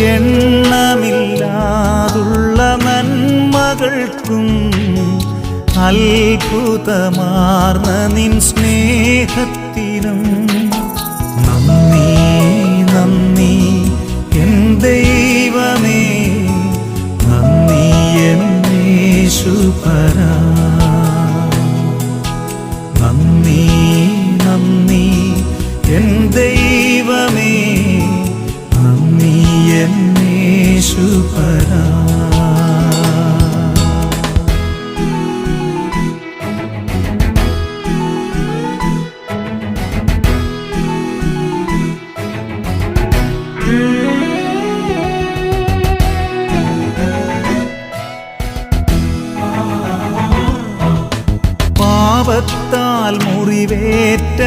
എണ്ണമില്ലാതുള്ള നന്മകൾക്കും അത്ഭുതമാർന്ന നിൻ സ്നേഹത്തിനും നന്ദി നന്ദി എൻ ദൈവമേ, നന്ദി എൻ യേശുപരാ. നന്ദി നന്ദി എൻ ദൈവമേ, നന്ദി എൻ യേശുപരാ. പാപത്താൽ മുറിവേറ്റ